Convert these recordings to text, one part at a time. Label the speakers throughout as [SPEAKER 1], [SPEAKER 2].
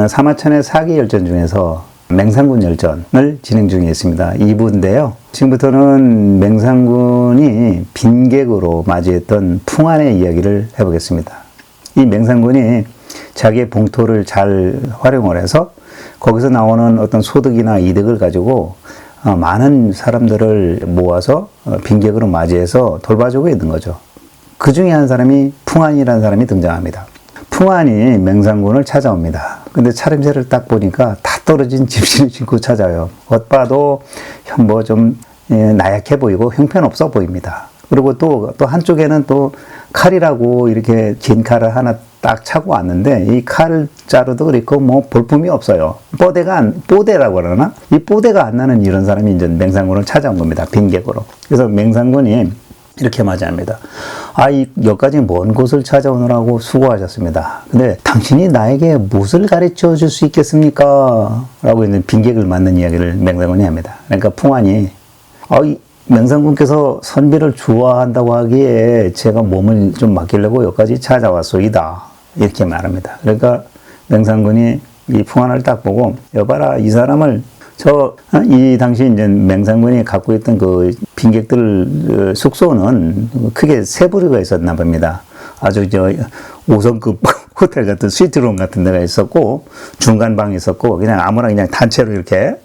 [SPEAKER 1] 사마천의 사기열전 중에서 맹산군 열전을 진행 중에 있습니다. 2부인데요. 지금부터는 맹산군이 빈객으로 맞이했던 풍안의 이야기를 해보겠습니다. 이 맹산군이 자기의 봉토를 잘 활용을 해서 거기서 나오는 어떤 소득이나 이득을 가지고 많은 사람들을 모아서 빈객으로 맞이해서 돌봐주고 있는 거죠. 그 중에 한 사람이 풍안이라는 사람이 등장합니다. 풍안이 맹산군을 찾아옵니다. 근데 차림새를 딱 보니까 다 떨어진 집신을 신고 찾아요. 겉봐도 뭐 좀 나약해 보이고 형편없어 보입니다. 그리고 또 한쪽에는 또 칼이라고 이렇게 긴 칼을 하나 딱 차고 왔는데 이 칼자루도 그렇고 뭐 볼품이 없어요. 뽀대라고 그러나? 이 뽀대가 안 나는 이런 사람이 이제 맹산군을 찾아온 겁니다. 빈객으로. 그래서 맹산군이 이렇게 맞이합니다. 여기까지 먼 곳을 찾아오느라고 수고하셨습니다. 근데 당신이 나에게 무엇을 가르쳐 줄 수 있겠습니까? 라고 있는 빈객을 맞는 이야기를 맹산군이 합니다. 그러니까 풍안이 맹산군께서 선비를 좋아한다고 하기에 제가 몸을 좀 맡기려고 여기까지 찾아왔소이다. 이렇게 말합니다. 그러니까 맹산군이 이 풍안을 딱 보고 여봐라 이 사람을 이 당시 이제 맹산군이 갖고 있던 그 빈객들 숙소는 크게 세 부류가 있었나 봅니다. 아주 5성급 호텔 같은 스위트룸 같은 데가 있었고, 중간 방이 있었고, 그냥 아무나 그냥 단체로 이렇게,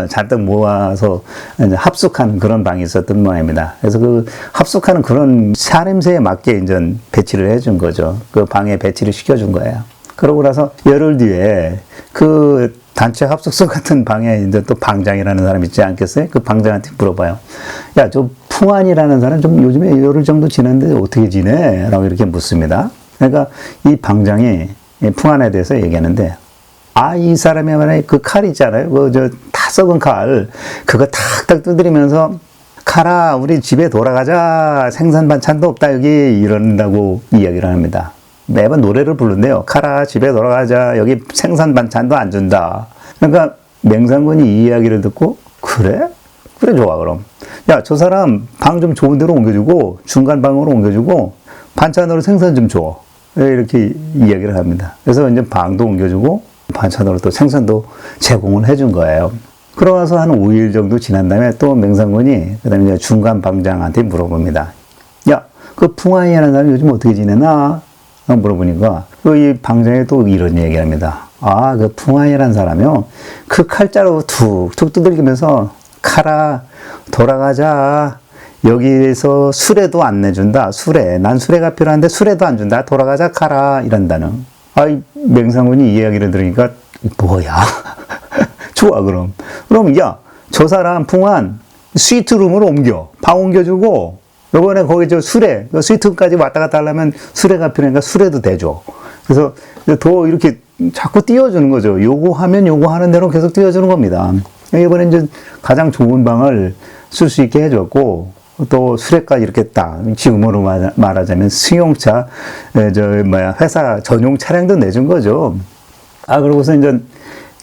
[SPEAKER 1] 잔뜩 모아서 합숙하는 그런 방이 있었던 모양입니다. 그래서 그 합숙하는 그런 사림새에 맞게 이제 배치를 해준 거죠. 그 방에 배치를 시켜준 거예요. 그러고 나서 열흘 뒤에 그 단체 합숙소 같은 방에 이제 또 방장이라는 사람 있지 않겠어요? 그 방장한테 물어봐요. 야, 저 풍안이라는 사람 좀 요즘에 열흘 정도 지났는데 어떻게 지내? 라고 이렇게 묻습니다. 그러니까 이 방장이 풍안에 대해서 얘기하는데, 이 사람이 말해 그 칼 있잖아요. 다 썩은 칼. 그거 탁탁 두드리면서, 칼아, 우리 집에 돌아가자. 생선 반찬도 없다, 여기. 이런다고 이야기를 합니다. 매번 노래를 부른대요. 칼아, 집에 돌아가자. 여기 생선 반찬도 안 준다. 그러니까 맹산군이 이 이야기를 듣고, 그래? 그래, 좋아, 그럼. 야, 저 사람 방 좀 좋은 데로 옮겨주고, 중간 방으로 옮겨주고, 반찬으로 생선 좀 줘. 이렇게 이야기를 합니다. 그래서 이제 방도 옮겨주고, 반찬으로 또 생선도 제공을 해준 거예요. 그러고서 한 5일 정도 지난 다음에 또 맹산군이, 그 다음에 이제 중간 방장한테 물어봅니다. 야, 그 풍안이라는 사람 요즘 어떻게 지내나? 물어보니까 이 방장이 또 이런 얘기를 합니다. 그 풍안이라는 사람이요. 그 칼자루 툭툭 두들기면서 칼아 돌아가자. 여기에서 수레도 안 내준다. 난 수레가 필요한데 수레도 안 준다. 돌아가자 칼아. 이런다는. 이 맹산군이 이 이야기를 들으니까 뭐야? 좋아 그럼. 야, 저 사람 풍안 스위트룸으로 옮겨. 방 옮겨주고 요번에 거기 스위트까지 왔다 갔다 하려면 수레가 필요하니까 수레도 대줘. 그래서 더 이렇게 자꾸 띄워주는 거죠. 요거 하면 요거 하는 대로 계속 띄워주는 겁니다. 이번에 이제 가장 좋은 방을 쓸 수 있게 해줬고, 또 수레까지 이렇게 딱, 지금으로 말하자면 승용차, 회사 전용 차량도 내준 거죠. 그러고서 이제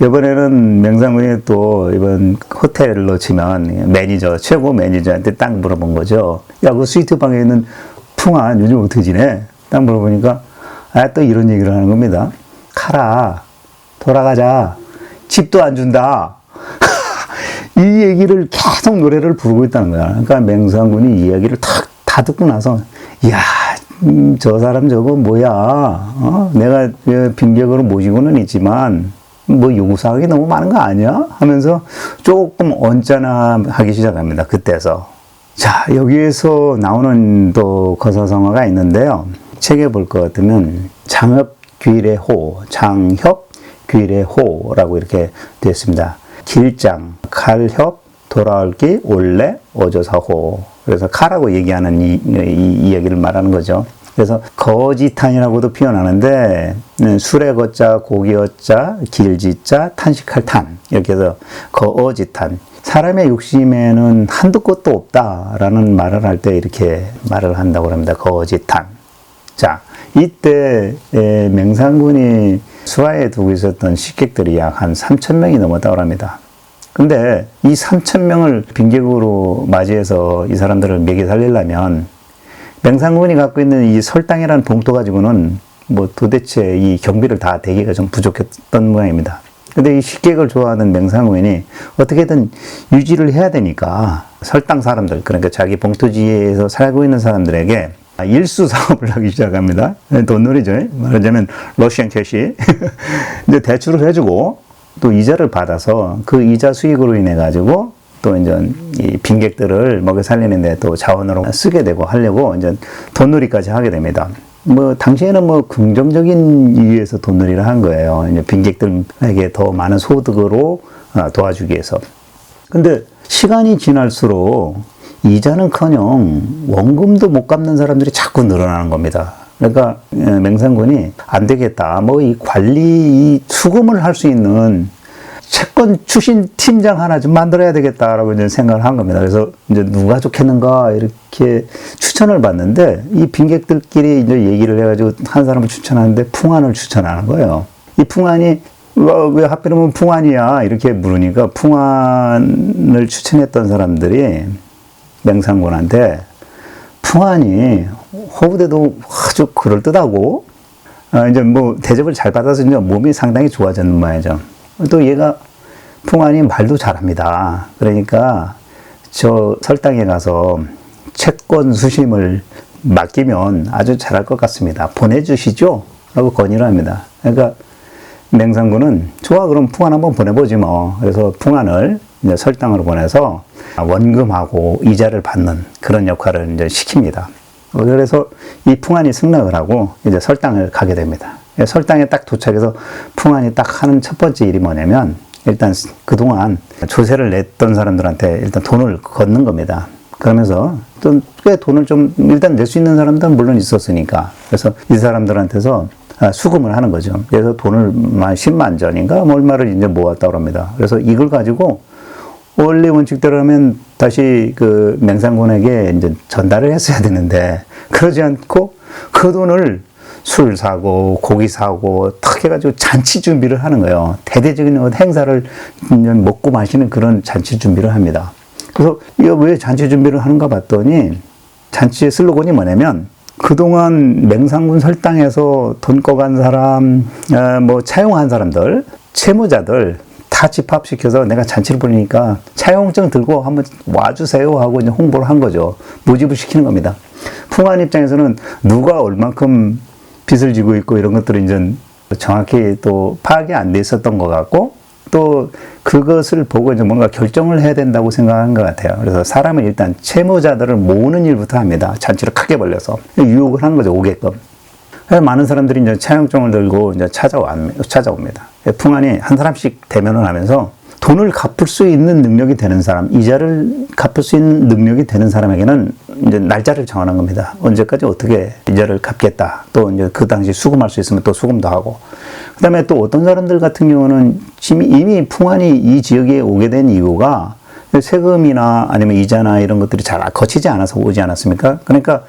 [SPEAKER 1] 이번에는 맹산군이 또 이번 호텔로 치면 최고 매니저한테 딱 물어본 거죠. 야, 그 스위트 방에 있는 풍안 요즘 어떻게 지내? 딱 물어보니까 또 이런 얘기를 하는 겁니다. 칼아, 돌아가자. 집도 안 준다. 이 얘기를 계속 노래를 부르고 있다는 거야. 그러니까 맹산군이 이 이야기를 다 듣고 나서, 야, 저 사람 저거 뭐야? 내가 빈객으로 모시고는 있지만, 요구사항이 너무 많은 거 아니야? 하면서 조금 언짢아하기 시작합니다. 그때서. 자, 여기에서 나오는 또 거사성어가 있는데요. 책에 볼 것 같으면 장협귀래호, 장협귀래호라고 이렇게 되어 있습니다. 길장, 칼협, 돌아올기, 올레, 어조사호. 그래서 칼하고 얘기하는 이 이야기를 말하는 거죠. 그래서 거지탄이라고도 표현하는데, 수레거자, 고기어자, 길지자, 탄식할 탄. 이렇게 해서 거지탄. 사람의 욕심에는 한두 끝도 없다라는 말을 할 때 이렇게 말을 한다고 합니다. 거지탄. 자, 이때 맹산군이 수하에 두고 있었던 식객들이 약 한 3,000명이 넘었다고 합니다. 근데 이 3,000명을 빈객으로 맞이해서 이 사람들을 먹여 살리려면 맹산군이 갖고 있는 이 설당이라는 봉투 가지고는 뭐 도대체 이 경비를 다 대기가 좀 부족했던 모양입니다. 근데 이 식객을 좋아하는 맹상군이 어떻게든 유지를 해야 되니까 설당 사람들, 그러니까 자기 봉토지에서 살고 있는 사람들에게 일수 사업을 하기 시작합니다. 돈놀이죠. 말하자면 러시안 캐시. 이제 대출을 해주고 또 이자를 받아서 그 이자 수익으로 인해 가지고 또 이제 이 빈객들을 먹여 살리는데 또 자원으로 쓰게 되고 하려고 이제 돈놀이까지 하게 됩니다. 뭐 당시에는 뭐 긍정적인 이유에서 돈놀이를 한 거예요. 이제 빈객들에게 더 많은 소득으로 도와주기 위해서. 근데 시간이 지날수록 이자는커녕 원금도 못 갚는 사람들이 자꾸 늘어나는 겁니다. 그러니까 맹상군이 안 되겠다. 뭐 이 관리, 이 수금을 할 수 있는 채권 추신 팀장 하나 좀 만들어야 되겠다라고 이제 생각을 한 겁니다. 그래서 이제 누가 좋겠는가 이렇게 추천을 받는데 이 빈객들끼리 이제 얘기를 해가지고 한 사람을 추천하는데 풍안을 추천하는 거예요. 이 풍안이 왜 하필이면 풍안이야 이렇게 물으니까 풍안을 추천했던 사람들이 맹상군한테 풍안이 호부대도 아주 그럴듯하고 이제 뭐 대접을 잘 받아서 이제 몸이 상당히 좋아졌는 모양이죠. 또 얘가 풍안이 말도 잘합니다. 그러니까 저 설당에 가서 채권 수심을 맡기면 아주 잘할 것 같습니다. 보내주시죠? 라고 건의를 합니다. 그러니까 맹상군은 좋아 그럼 풍안 한번 보내보지 뭐. 그래서 풍안을 이제 설당으로 보내서 원금하고 이자를 받는 그런 역할을 이제 시킵니다. 그래서 이 풍안이 승낙을 하고 이제 설당을 가게 됩니다. 설당에 딱 도착해서 풍안이 딱 하는 첫 번째 일이 뭐냐면 일단 그동안 조세를 냈던 사람들한테 일단 돈을 걷는 겁니다. 그러면서 또 꽤 돈을 좀 일단 낼 수 있는 사람들은 물론 있었으니까 그래서 이 사람들한테서 수금을 하는 거죠. 그래서 돈을 10만 전인가 얼마를 이제 모았다고 합니다. 그래서 이걸 가지고 원래 원칙대로 하면 다시 그 맹상군에게 이제 전달을 했어야 되는데 그러지 않고 그 돈을 술 사고 고기 사고 탁 해가지고 잔치 준비를 하는 거예요. 대대적인 행사를 먹고 마시는 그런 잔치 준비를 합니다. 그래서 이거 왜 잔치 준비를 하는가 봤더니 잔치의 슬로건이 뭐냐면 그동안 맹상군 설당에서 돈 꺼간 사람, 뭐 차용한 사람들, 채무자들 다 집합시켜서 내가 잔치를 벌이니까 차용증 들고 한번 와주세요 하고 이제 홍보를 한 거죠. 모집을 시키는 겁니다. 풍안 입장에서는 누가 얼만큼 빚을 지고 있고 이런 것들은 이제 정확히 또 파악이 안 돼 있었던 것 같고 또 그것을 보고 이제 뭔가 결정을 해야 된다고 생각한 것 같아요. 그래서 사람은 일단 채무자들을 모으는 일부터 합니다. 잔치를 크게 벌려서 유혹을 한 거죠. 오게끔. 많은 사람들이 이제 차용증을 들고 이제 찾아옵니다. 풍안이 한 사람씩 대면을 하면서 돈을 갚을 수 있는 능력이 되는 사람, 이자를 갚을 수 있는 능력이 되는 사람에게는 이제 날짜를 정하는 겁니다. 언제까지 어떻게 이자를 갚겠다. 또 이제 그 당시 수금할 수 있으면 또 수금도 하고. 그 다음에 또 어떤 사람들 같은 경우는 이미 풍안이 이 지역에 오게 된 이유가 세금이나 아니면 이자나 이런 것들이 잘 거치지 않아서 오지 않았습니까? 그러니까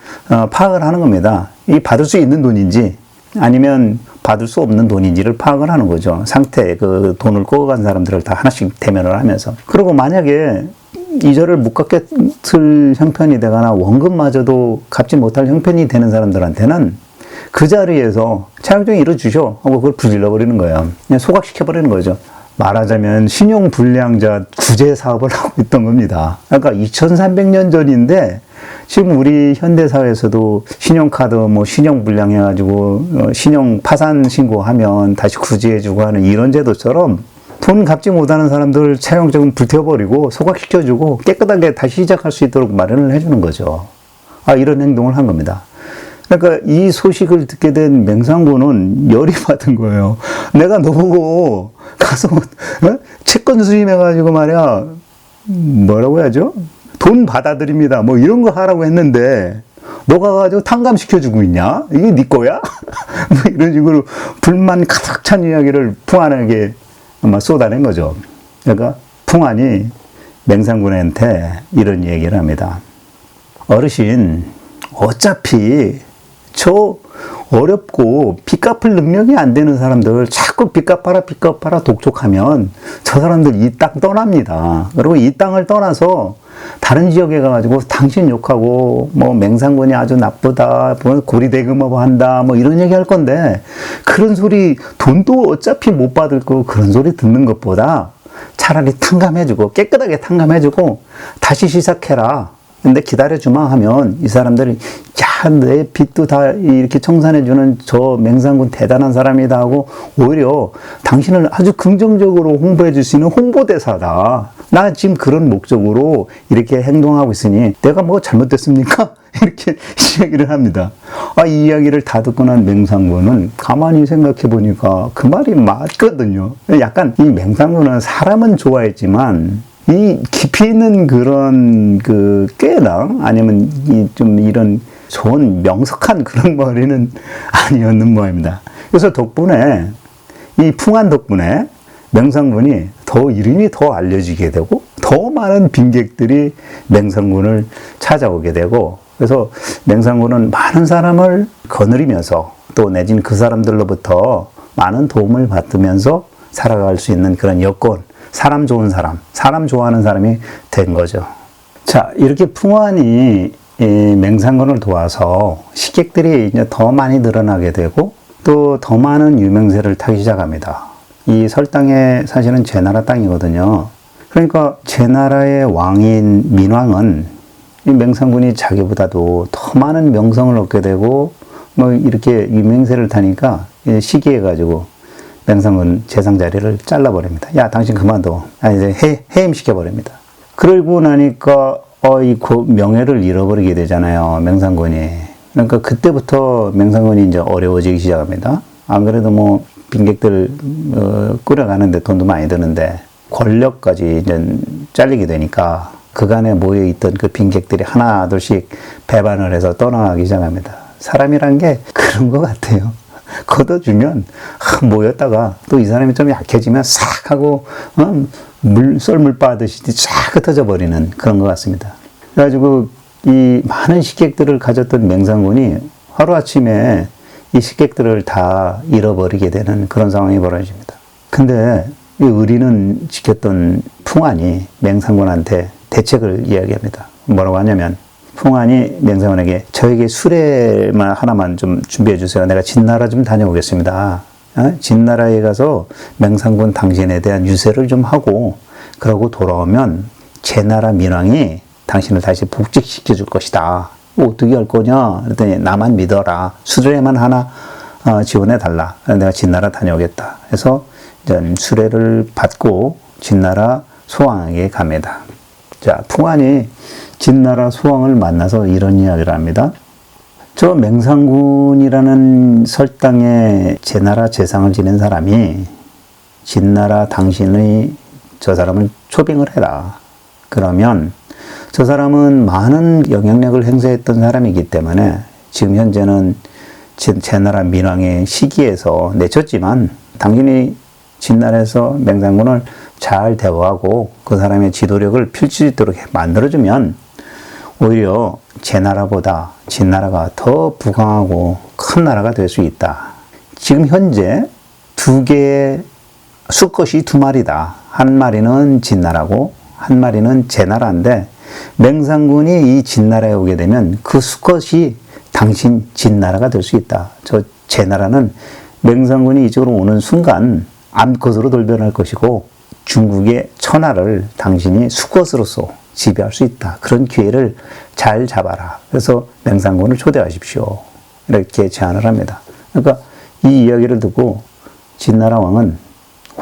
[SPEAKER 1] 파악을 하는 겁니다. 이 받을 수 있는 돈인지 아니면 받을 수 없는 돈인지를 파악을 하는 거죠. 상태, 그 돈을 꿔간 사람들을 다 하나씩 대면을 하면서. 그리고 만약에 이자를 못 갚겠을 형편이 되거나 원금마저도 갚지 못할 형편이 되는 사람들한테는 그 자리에서 차용증 이뤄주셔 하고 그걸 불질러 버리는 거예요. 그냥 소각시켜 버리는 거죠. 말하자면 신용불량자 구제 사업을 하고 있던 겁니다. 그러니까 2300년 전인데 지금 우리 현대사회에서도 신용카드 뭐 신용불량 해가지고 신용 파산 신고하면 다시 구제해주고 하는 이런 제도처럼 돈 갚지 못하는 사람들 차용증은 불태워버리고 소각시켜주고 깨끗하게 다시 시작할 수 있도록 마련을 해주는 거죠. 이런 행동을 한 겁니다. 그러니까 이 소식을 듣게 된 맹상군은 열이 받은 거예요. 내가 너보고 가서 채권 수임해가지고 말이야 뭐라고 해야죠? 돈 받아들입니다. 뭐 이런 거 하라고 했는데 너가 가지고 탕감시켜주고 있냐? 이게 네 거야? 뭐 이런 식으로 불만 가득 찬 이야기를 풍안에게 아마 쏟아낸 거죠. 그러니까 풍안이 맹상군한테 이런 얘기를 합니다. 어르신, 어차피 저 어렵고 빚 갚을 능력이 안 되는 사람들 자꾸 빚 갚아라 독촉하면 저 사람들 이 땅 떠납니다. 그리고 이 땅을 떠나서 다른 지역에 가가지고 당신 욕하고 뭐 맹상군이 아주 나쁘다, 뭐 고리대금업 한다, 뭐 이런 얘기 할 건데 그런 소리 돈도 어차피 못 받을 거 그런 소리 듣는 것보다 차라리 탕감해주고 깨끗하게 탕감해주고 다시 시작해라. 근데 기다려주마 하면 이 사람들이 야, 내 빚도 다 이렇게 청산해주는 저 맹상군 대단한 사람이다 하고 오히려 당신을 아주 긍정적으로 홍보해 줄 수 있는 홍보대사다. 나 지금 그런 목적으로 이렇게 행동하고 있으니 내가 뭐 잘못됐습니까? 이렇게 이야기를 합니다. 이 이야기를 다 듣고 난 맹상군은 가만히 생각해 보니까 그 말이 맞거든요. 약간 이 맹상군은 사람은 좋아했지만 이 깊이 있는 그런 그 꾀랑 아니면 좀 이런 좋은 명석한 그런 머리는 아니었는 모양입니다. 그래서 덕분에 이 풍한 덕분에 맹상군이 더 이름이 더 알려지게 되고 더 많은 빈객들이 맹상군을 찾아오게 되고 그래서 맹상군은 많은 사람을 거느리면서 또 내지는 그 사람들로부터 많은 도움을 받으면서 살아갈 수 있는 그런 여건, 사람 좋은 사람, 사람 좋아하는 사람이 된 거죠. 자, 이렇게 풍환이 이 맹상군을 도와서 식객들이 이제 더 많이 늘어나게 되고 또 더 많은 유명세를 타기 시작합니다. 이 설당에 사실은 제나라 땅이거든요. 그러니까 제나라의 왕인 민왕은 이 맹상군이 자기보다도 더 많은 명성을 얻게 되고 뭐 이렇게 유명세를 타니까 시기해가지고 맹상군 재상 자리를 잘라버립니다. 야, 당신 그만둬. 이제 해임시켜버립니다. 그러고 나니까 이 명예를 잃어버리게 되잖아요. 맹상군이. 그러니까 그때부터 맹상군이 이제 어려워지기 시작합니다. 안 그래도 뭐 빈객들 끌어가는데 돈도 많이 드는데 권력까지 이제 잘리게 되니까 그간에 모여있던 그 빈객들이 하나 둘씩 배반을 해서 떠나가기 시작합니다. 사람이란 게 그런 것 같아요. 걷어주면 모였다가 또 이 사람이 좀 약해지면 싹 하고 썰물 빠듯이 쫙 흩어져 버리는 그런 것 같습니다. 그래가지고 이 많은 식객들을 가졌던 맹상군이 하루아침에 이 식객들을 다 잃어버리게 되는 그런 상황이 벌어집니다. 근데 이 의리는 지켰던 풍환이 맹상군한테 대책을 이야기합니다. 뭐라고 하냐면 풍환이 맹상군에게 저에게 수레만 하나만 좀 준비해 주세요. 내가 진나라 좀 다녀오겠습니다. 진나라에 가서 맹상군 당신에 대한 유세를 좀 하고 그러고 돌아오면 제나라 민왕이 당신을 다시 복직시켜 줄 것이다. 어떻게 할 거냐? 그랬더니 나만 믿어라. 수레만 하나 지원해 달라. 내가 진나라 다녀오겠다. 해서 수레를 받고 진나라 소왕에게 갑니다. 자, 풍환이 진나라 소왕을 만나서 이런 이야기를 합니다. 저 맹상군이라는 설당에 제나라 재상을 지낸 사람이 진나라 당신의 저 사람을 초빙을 해라. 그러면 저 사람은 많은 영향력을 행사했던 사람이기 때문에 지금 현재는 제나라 민왕의 시기에서 내쳤지만 당신이 진나라에서 맹상군을 잘 대우하고 그 사람의 지도력을 펼칠 수 있도록 만들어주면 오히려 제나라보다 진나라가 더 부강하고 큰 나라가 될 수 있다. 지금 현재 두 개의 수컷이 두 마리다. 한 마리는 진나라고 한 마리는 제나라인데 맹상군이 이 진나라에 오게 되면 그 수컷이 당신 진나라가 될 수 있다. 저 제나라는 맹상군이 이쪽으로 오는 순간 암컷으로 돌변할 것이고 중국의 천하를 당신이 수컷으로서 지배할 수 있다. 그런 기회를 잘 잡아라. 그래서 맹상군을 초대하십시오. 이렇게 제안을 합니다. 그러니까 이 이야기를 듣고 진나라 왕은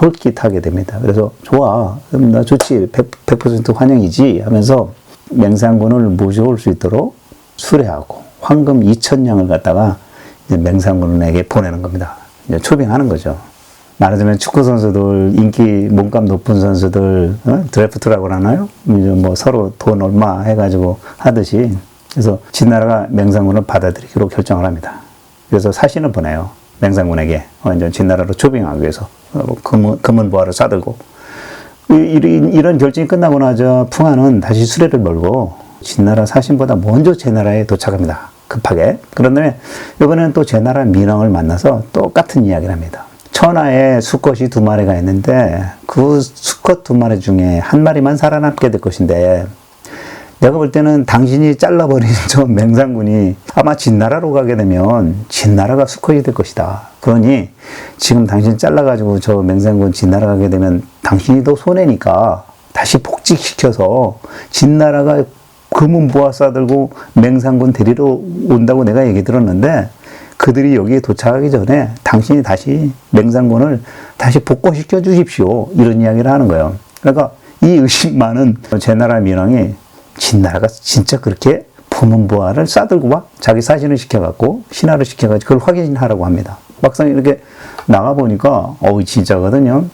[SPEAKER 1] 홀깃하게 됩니다. 그래서 좋아. 그럼 나 좋지. 100% 환영이지 하면서 맹상군을 모셔올 수 있도록 수레하고 황금 2,000냥을 갖다가 이제 맹상군에게 보내는 겁니다. 이제 초빙하는 거죠. 말하자면 축구 선수들, 인기 몸값 높은 선수들, 드래프트라고 하나요? 이제 뭐 서로 돈 얼마 해가지고 하듯이. 그래서 진나라가 맹상군을 받아들이기로 결정을 합니다. 그래서 사신을 보내요. 맹상군에게. 완전 진나라로 초빙하기 위해서. 금은 보화를 싸들고. 이런 결정이 끝나고 나자 풍한은 다시 수레를 몰고 진나라 사신보다 먼저 제나라에 도착합니다. 급하게. 그런데 이번에는 또 제나라 민왕을 만나서 똑같은 이야기를 합니다. 천하에 수컷이 2마리가 있는데 그 수컷 2마리 중에 1마리만 살아남게 될 것인데 내가 볼 때는 당신이 잘라버린 저 맹상군이 아마 진나라로 가게 되면 진나라가 수컷이 될 것이다. 그러니 지금 당신 잘라가지고 저 맹상군 진나라 가게 되면 당신이 더 손해니까 다시 복직시켜서 진나라가 금은 보아 싸들고 맹상군 데리러 온다고 내가 얘기 들었는데 그들이 여기에 도착하기 전에 당신이 다시 맹상군을 다시 복권시켜 주십시오. 이런 이야기를 하는 거예요. 그러니까 이 의심 많은 제나라 민왕이 진나라가 진짜 그렇게 부문부하를 싸들고 막 자기 사신을 시켜갖고 신하를 시켜가지고 그걸 확인하라고 합니다. 막상 이렇게 나가보니까 진짜거든요.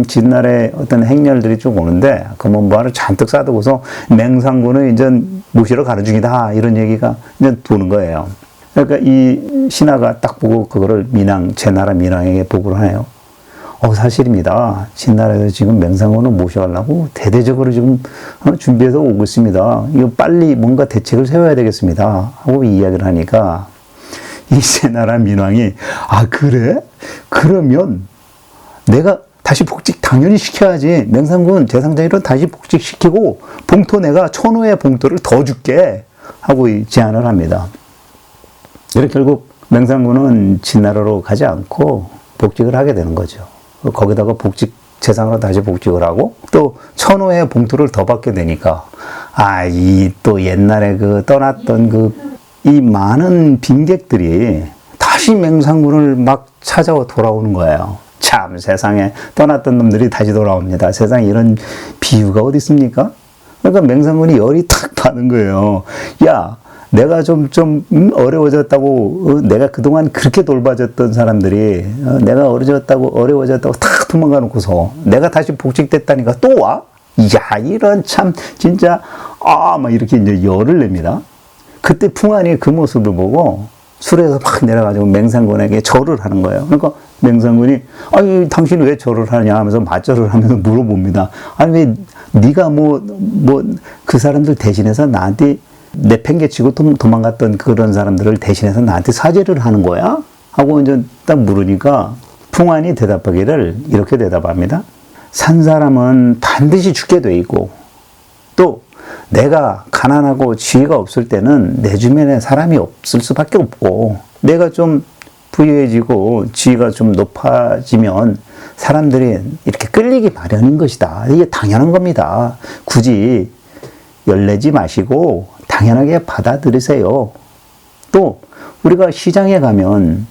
[SPEAKER 1] 진나라의 어떤 행렬들이 쭉 오는데 금은부하를 잔뜩 싸들고서 맹상군을 이제 모시러 가는 중이다. 이런 얘기가 이제 도는 거예요. 그러니까 이 신하가 딱 보고 그거를 제나라 민왕에게 보고를 하네요. 사실입니다. 진나라에서 지금 맹상군을 모셔가려고 대대적으로 지금 준비해서 오고 있습니다. 이거 빨리 뭔가 대책을 세워야 되겠습니다. 하고 이야기를 하니까 이 제나라 민왕이 그래? 그러면 내가 다시 복직 당연히 시켜야지. 맹상군 재상자리로 다시 복직시키고 봉토 내가 1000호의 봉토를 더 줄게 하고 제안을 합니다. 이렇게 결국 맹상군은 진나라로 가지 않고 복직을 하게 되는 거죠. 거기다가 재상으로 다시 복직을 하고 또 1000호의 봉투를 더 받게 되니까 이 또 옛날에 떠났던 이 많은 빈객들이 다시 맹상군을 막 찾아와 돌아오는 거예요. 참 세상에 떠났던 놈들이 다시 돌아옵니다. 세상에 이런 비유가 어디 있습니까? 그러니까 맹상군이 열이 탁 받는 거예요. 야, 내가 좀 어려워졌다고, 내가 그동안 그렇게 돌봐줬던 사람들이, 내가 어려워졌다고 탁 도망가 놓고서, 내가 다시 복직됐다니까 또 와? 야, 이런 참, 진짜, 막 이렇게 이제 열을 냅니다. 그때 풍한이 그 모습을 보고, 술에서 막 내려가지고 맹상군에게 절을 하는 거예요. 그러니까 맹상군이, 당신이 왜 절을 하냐 하면서 맞절을 하면서 물어봅니다. 왜 네가 그 사람들 대신해서 나한테 내팽개치고 도망갔던 그런 사람들을 대신해서 나한테 사죄를 하는 거야? 하고 이제 딱 물으니까 풍한이 대답하기를 이렇게 대답합니다. 산 사람은 반드시 죽게 돼 있고 또 내가 가난하고 지혜가 없을 때는 내 주변에 사람이 없을 수밖에 없고 내가 좀 부유해지고 지위가 좀 높아지면 사람들이 이렇게 끌리기 마련인 것이다. 이게 당연한 겁니다. 굳이 열내지 마시고 당연하게 받아들이세요. 또 우리가 시장에 가면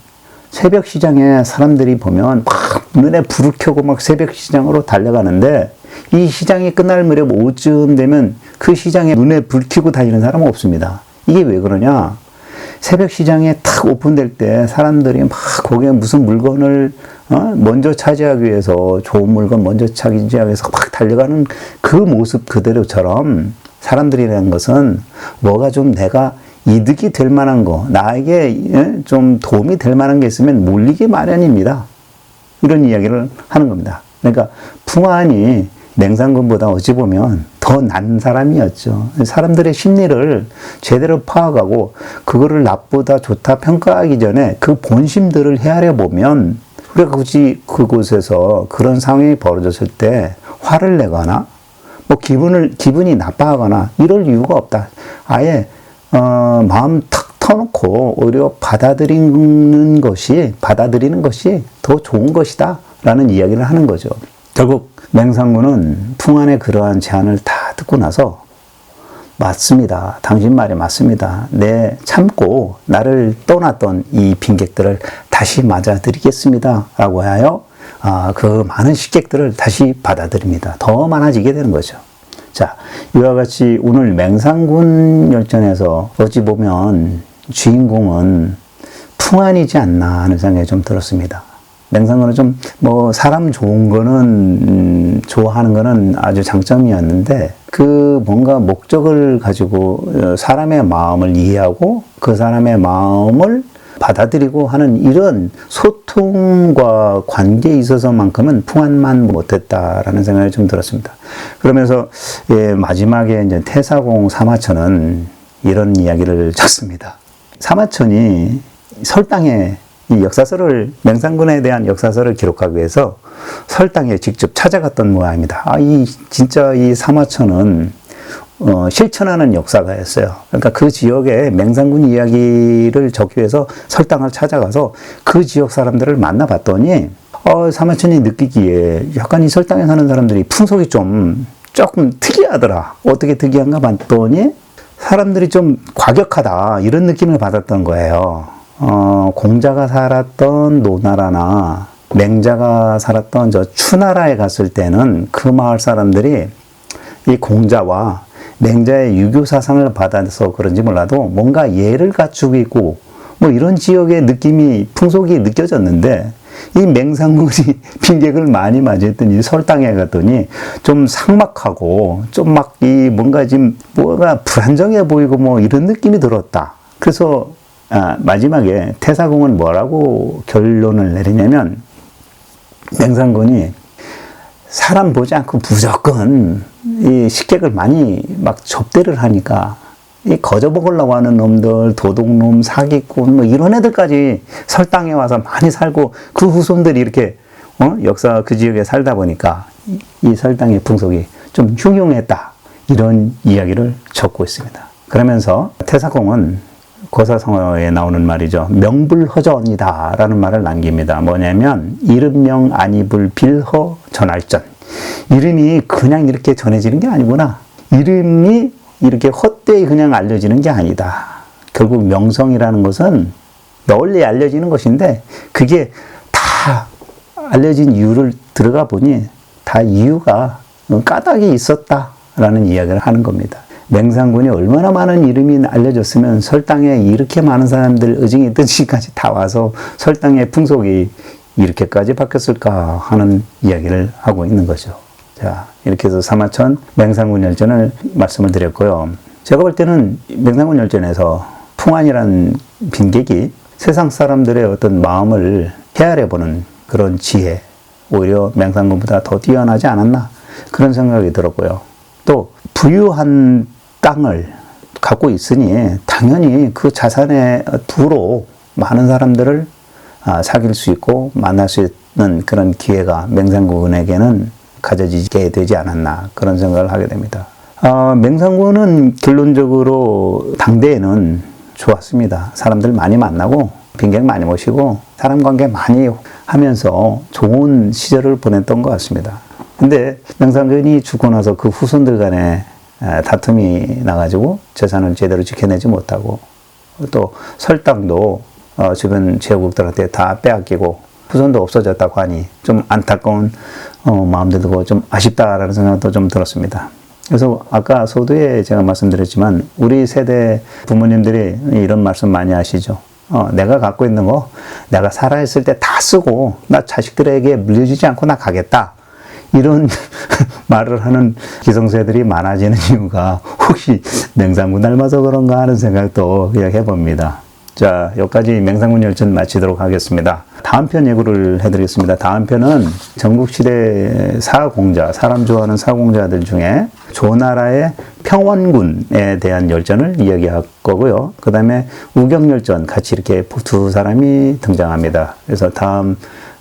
[SPEAKER 1] 새벽 시장에 사람들이 보면 막 눈에 불을 켜고 막 새벽 시장으로 달려가는데 이 시장이 끝날 무렵 오후쯤 되면 그 시장에 눈에 불 켜고 다니는 사람은 없습니다. 이게 왜 그러냐? 새벽 시장에 탁 오픈될 때 사람들이 막 거기에 무슨 물건을 먼저 차지하기 위해서 좋은 물건 먼저 차지하기 위해서 막 달려가는 그 모습 그대로처럼 사람들이라는 것은 뭐가 좀 내가 이득이 될 만한 거, 나에게 좀 도움이 될 만한 게 있으면 몰리기 마련입니다. 이런 이야기를 하는 겁니다. 그러니까 풍한이 맹상군보다 어찌 보면 더 난 사람이었죠. 사람들의 심리를 제대로 파악하고 그거를 나쁘다 좋다 평가하기 전에 그 본심들을 헤아려 보면 우리가 굳이 그곳에서 그런 상황이 벌어졌을 때 화를 내거나 기분이 나빠하거나 이럴 이유가 없다. 아예 마음 탁 터놓고 오히려 받아들이는 것이 더 좋은 것이다 라는 이야기를 하는 거죠. 결국 맹상군은 풍한의 그러한 제안을 다 듣고 나서 맞습니다. 당신 말이 맞습니다. 참고 나를 떠났던 이 빈객들을 다시 맞아드리겠습니다. 라고 하여 그 많은 식객들을 다시 받아들입니다. 더 많아지게 되는 거죠. 자, 이와 같이 오늘 맹상군 열전에서 어찌 보면 주인공은 풍한이지 않나 하는 생각이 좀 들었습니다. 맹상군은 좀 사람 좋은 거는 좋아하는 거는 아주 장점이었는데 그 뭔가 목적을 가지고 사람의 마음을 이해하고 그 사람의 마음을 받아들이고 하는 이런 소통과 관계에 있어서만큼은 풍한만 못했다라는 생각이 좀 들었습니다. 그러면서 마지막에 이제 태사공 사마천은 이런 이야기를 적습니다. 사마천이 설당에 이 역사서를 맹산군에 대한 역사서를 기록하기 위해서 설당에 직접 찾아갔던 모양입니다. 진짜 이 사마천은 실천하는 역사가였어요. 그러니까 그 지역의 맹산군 이야기를 적기 위해서 설당을 찾아가서 그 지역 사람들을 만나봤더니 사마천이 느끼기에 약간 이 설당에 사는 사람들이 풍속이 조금 특이하더라. 어떻게 특이한가 봤더니 사람들이 좀 과격하다 이런 느낌을 받았던 거예요. 공자가 살았던 노나라나 맹자가 살았던 저 추나라에 갔을 때는 그 마을 사람들이 이 공자와 맹자의 유교 사상을 받아서 그런지 몰라도 뭔가 예를 갖추고 있고 뭐 이런 지역의 느낌이 풍속이 느껴졌는데 이 맹산군이 빈객을 많이 맞이했더니 설당에 갔더니 좀 삭막하고 좀 막 이 뭔가 지금 뭐가 불안정해 보이고 뭐 이런 느낌이 들었다. 그래서 마지막에 태사공은 뭐라고 결론을 내리냐면 맹산군이 사람 보지 않고 무조건 이 식객을 많이 막 접대를 하니까 이 거저 먹으려고 하는 놈들, 도둑놈, 사기꾼 뭐 이런 애들까지 설당에 와서 많이 살고 그 후손들이 이렇게 역사 그 지역에 살다 보니까 이 설당의 풍속이 좀 흉흉했다. 이런 이야기를 적고 있습니다. 그러면서 태사공은 고사성어에 나오는 말이죠. 명불허전이다 라는 말을 남깁니다. 뭐냐면 이름명 아니불 빌허 전할전. 이름이 그냥 이렇게 전해지는 게 아니구나. 이름이 이렇게 헛되이 그냥 알려지는 게 아니다. 결국 명성이라는 것은 널리 알려지는 것인데 그게 다 알려진 이유를 들어가 보니 다 이유가 까닭이 있었다라는 이야기를 하는 겁니다. 맹산군이 얼마나 많은 이름이 알려졌으면 설당에 이렇게 많은 사람들 의징이 뜨지까지 다 와서 설당의 풍속이 이렇게까지 바뀌었을까 하는 이야기를 하고 있는 거죠. 자, 이렇게 해서 사마천 맹산군 열전을 말씀을 드렸고요. 제가 볼 때는 맹산군 열전에서 풍안이라는 빈객이 세상 사람들의 어떤 마음을 헤아려보는 그런 지혜, 오히려 맹산군보다 더 뛰어나지 않았나 그런 생각이 들었고요. 또 부유한 땅을 갖고 있으니 당연히 그 자산의 부로 많은 사람들을 사귈 수 있고 만날 수 있는 그런 기회가 맹산군에게는 가져지게 되지 않았나 그런 생각을 하게 됩니다. 맹산군은 결론적으로 당대에는 좋았습니다. 사람들 많이 만나고 빈객 많이 모시고 사람 관계 많이 하면서 좋은 시절을 보냈던 것 같습니다. 근데 맹산군이 죽고 나서 그 후손들 간에 다툼이 나가지고 재산을 제대로 지켜내지 못하고 또 설당도 주변 제국들한테 다 빼앗기고 후손도 없어졌다고 하니 좀 안타까운 마음도 들고 좀 아쉽다라는 생각도 좀 들었습니다. 그래서 아까 서두에 제가 말씀드렸지만 우리 세대 부모님들이 이런 말씀 많이 하시죠. 내가 갖고 있는 거 내가 살아있을 때 다 쓰고 나 자식들에게 물려주지 않고 나 가겠다. 이런 말을 하는 기성세들이 많아지는 이유가 혹시 맹산군 닮아서 그런가 하는 생각도 그냥 해봅니다. 자, 여기까지 맹산군 열전 마치도록 하겠습니다. 다음 편 예고를 해드리겠습니다. 다음 편은 전국시대 사공자, 사람 좋아하는 사공자들 중에 조나라의 평원군에 대한 열전을 이야기할 거고요. 그 다음에 우경열전 같이 이렇게 두 사람이 등장합니다. 그래서 다음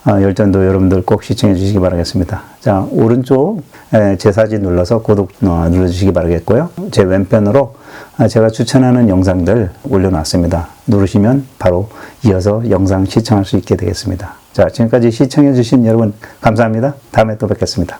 [SPEAKER 1] 열전도 여러분들 꼭 시청해 주시기 바라겠습니다. 자, 오른쪽 제 사진 눌러서 구독 눌러주시기 바라겠고요. 제 왼편으로 제가 추천하는 영상들 올려놨습니다. 누르시면 바로 이어서 영상 시청할 수 있게 되겠습니다. 자, 지금까지 시청해 주신 여러분 감사합니다. 다음에 또 뵙겠습니다.